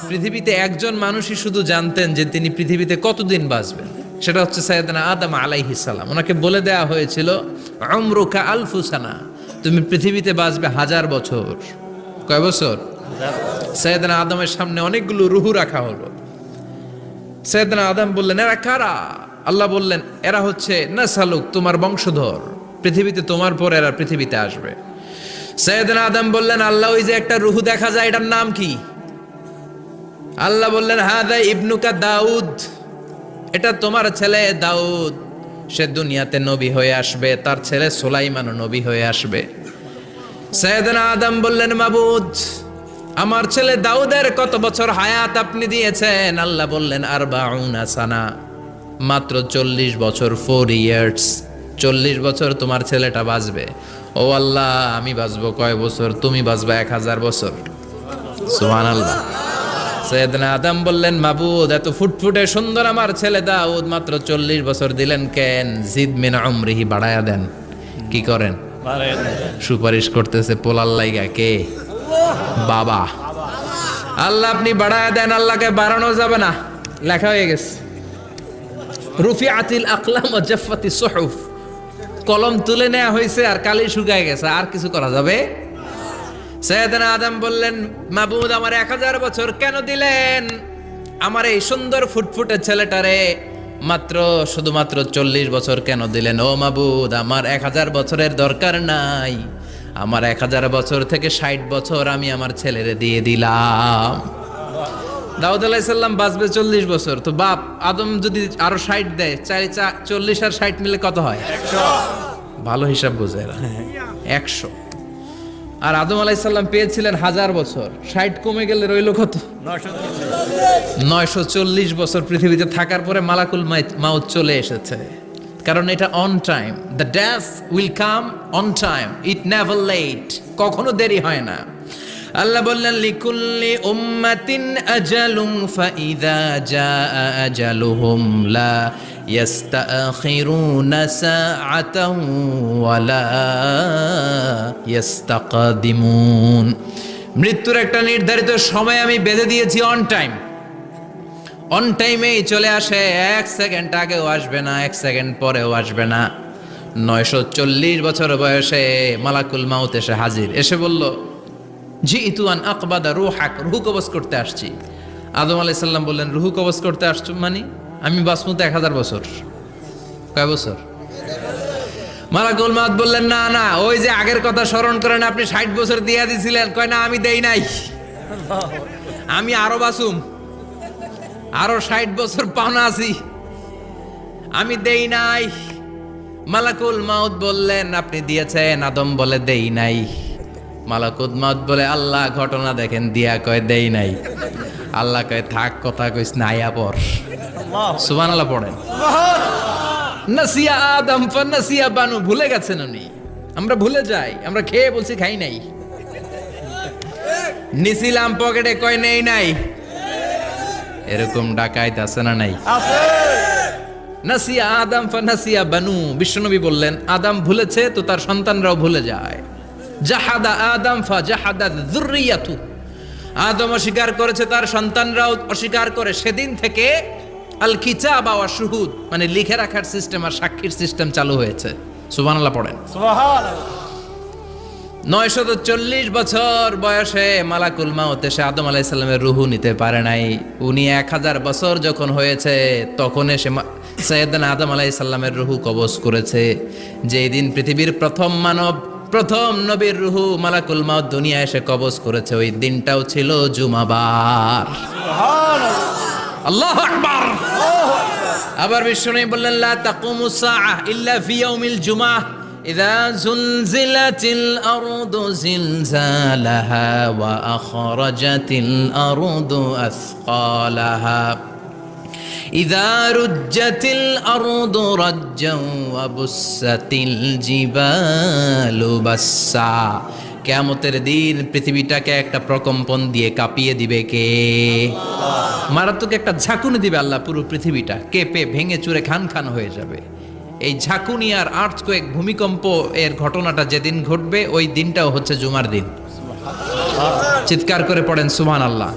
পৃথিবীতে একজন মানুষই শুধু জানতেন যে তিনি পৃথিবীতে কতদিন বাঁচবেন, সেটা হচ্ছে সাইয়েদনা আদম আলাইহিস সালাম। ওনাকে বলে দেয়া হয়েছিল উমরুকা আলফু সানা, তুমি পৃথিবীতে বাঁচবে 1000 বছর। কয় বছর? সাইয়েদনা আদমের সামনে অনেকগুলো রুহু রাখা হলো। সাইয়েদনা আদম বললেন, এরা কারা? আল্লাহ বললেন, এরা হচ্ছে নাসালুক, তোমার বংশধর, পৃথিবীতে তোমার পর এরা পৃথিবীতে আসবে। সাইয়েদনা আদম বললেন, আল্লাহ ওই যে একটা রুহু দেখা যায়, এটার নাম কি? আল্লাহ বললেন, হাদা ইবনুকা দাউদ, এটা তোমার ছেলে দাউদ, সে দুনিয়াতে নবী হয়ে আসবে, তার ছেলে সুলাইমানও নবী হয়ে আসবে। সাইয়েদনা আদম বললেন, মাবুদ, আমার ছেলে দাউদের কত বছর হায়াত আপনি দিয়েছেন? আল্লাহ বললেন, আরবাউনা সানা, মাত্র 40 বছর, 4 ইয়ার্স, 40 বছর তোমার ছেলেটা বাঁচবে। ও আল্লাহ, আমি বাঁচবো কয় বছর? তুমি বাঁচবা 1000 বছর। সুবহানাল্লাহ। সাইয়েদনা আদম বললেন, মাবুদ, এত ফুটফুটে সুন্দর আমার ছেলে দাউদ, মাত্র 40 বছর দিলেন কেন? জিদ মিন উমরিহি, বাড়ায়া দেন। কি করেন? সুপারিশ করতেছে পোলার লাইগা। কে? বাবা। আল্লাহ আপনি বাড়ায়া দেন। আল্লাহকে বাড়ানো যাবে না, লেখা হয়ে গেছে। রুফিআতিল আকলাম ওয়া জাফফাতিস সুহুফ, কলম তুলে নেওয়া হয়েছে আর কালি শুকায় গেছে, আর কিছু করা যাবে? সাইয়েদনা আদম বললেন, মাবুদ, আমার 1000 বছর কেন দিলেন? আমার এই সুন্দর ফুটফুটে ছেলেটারে শুধুমাত্র 40 বছর কেন দিলেন? ও মাবুদ, আমার 1000 বছরের দরকার নাই, আমার 1000 বছর থেকে 60 বছর আমি আমার ছেলেরে দিয়ে দিলাম। দাউদ আলাইহিস সালাম বাঁচবে 40 বছর, তো বাপ আদম যদি আরো 60 দেয়, 40 আর 60 মিলে কত হয়? 100। ভালো হিসাব বোঝে এরা। 100। আর আদম আলাইহিস সালাম পেয়েছিলেন 1000 বছর, 60 কমে গেলে রইল কত? 940 বছর পৃথিবীতে থাকার পরে মালাকুল মাউত চলে এসেছে। কারণ এটা on time, the death will come on time, it never late, কখনো দেরি হয় না। আল্লাহ বললেন, লিকুল্লি উম্মাতিন আজালুন ফাইযা জাআ আজালুহুম লা ইয়াস্তাখিরুনা সাআতান ওয়ালা ইয়াস্তাকদিমুন। মৃত্যুর একটা নির্ধারিত সময় আমি বেঁধে দিয়েছি, অন টাইম, অন টাইমেই চলে আসে, 1 সেকেন্ড আগেও আসবে না, 1 সেকেন্ড পরেও আসবে না। 940 বছর বয়সে মালাকুল মাউত এসে হাজির, এসে বলল, জিইতু আন আকবাদা রূহাক, রূহ কবজ করতে আসছি। আদম আলাইহিস সালাম বললেন, রূহ কবজ করতে আসছো মানে? আমি বাঁচবো তো 1000 বছর। কয় বছর? মালাকুল মাউত বললেন, না না, ওই যে আগের কথা স্মরণ করেন, আপনি 60 বছর দিয়া দিছিলেন। কয় না, আমি দেই নাই, আমি আরো বাঁচুম, আরো 60 বছর পাওনা আছি, আমি দেই নাই। মালাকুল মাউত বললেন, আপনি দিয়েছেন। আদম বলে, দেই নাই। মালাকুল মাউত বলে, আল্লাহ ঘটনা দেখেন, দিয়া কয় দেই নাই। আল্লাহ কয়, থাক, কথা কইস না, আয়া পর। সুবহানাল্লাহ পড়েন। নাসিয়া আদম ফানাসিয়া বানু, ভুলে গেছেন উনি। আমরা ভুলে যাই, আমরা খেয়ে বলছি খাই নাই, নিছিলাম পকেটে, কয় নেই নাই। এরকম ডাকাইত আছে না নাই? নাসিয়া আদম ফানাসিয়া বানু, বিশ্বনবী বললেন, আদম ভুলেছে তো তার সন্তানরাও ভুলে যায়। জাহাদা আদম ফাজাহাদাত যুররিয়াতু, আদম অস্বীকার করেছে, তার সন্তানরাও অস্বীকার করে। সেদিন থেকে আল কিতাবা ওয়া শুহুদ, মানে লিখে রাখার সিস্টেম আর সাক্ষীর সিস্টেম চালু হয়েছে। সুবহানাল্লাহ পড়েন। সুবহানাল্লাহ। 940 বছর বয়সে মালাকুল মাউত এসে আদম আলাইহিস সালামের রূহ নিতে পারে নাই। উনি 1000 বছর যখন হয়েছে তখন এসে সাইয়েদনা আদম আলাইহিস সালামের রূহ কবজ করেছে। যেই দিন পৃথিবীর প্রথম মানব, প্রথম নবীর রূহ মালাকুল মাউত দুনিয়া এসে কবজ করেছে, ওই দিনটাও ছিল জুমাবার। সুবহানাল্লাহ, আল্লাহু আকবার। আবার বিষ্ণু বললেন, লা তাকুমুস সাআহ ইল্লা ফি ইয়াউমিল জুমআহ ইযা যুলজিলাতিল আরদু জিলজালাহা ওয়া আখরাজাতিল আরদু আসকালাহা ইযা রুজ্জাতিল আরদু রাজ্জান ওয়া বুসাতিল জিবালু বাসসা। কিয়ামতের দিন পৃথিবীটাকে একটা প্রকম্পন দিয়ে কাঁপিয়ে দিবে কে? মারাত্মক একটা ঝাঁকুনি দিবে আল্লাহ, পুরো পৃথিবীটা কেঁপে ভেঙে চুরে খান খান হয়ে যাবে। এই ঝাঁকুনি আর আর্থকোয়েক, ভূমিকম্প এর ঘটনাটা যেদিন ঘটবে ওই দিনটাও হচ্ছে জুমার দিন। চিৎকার করে পড়েন সুবহানাল্লাহ।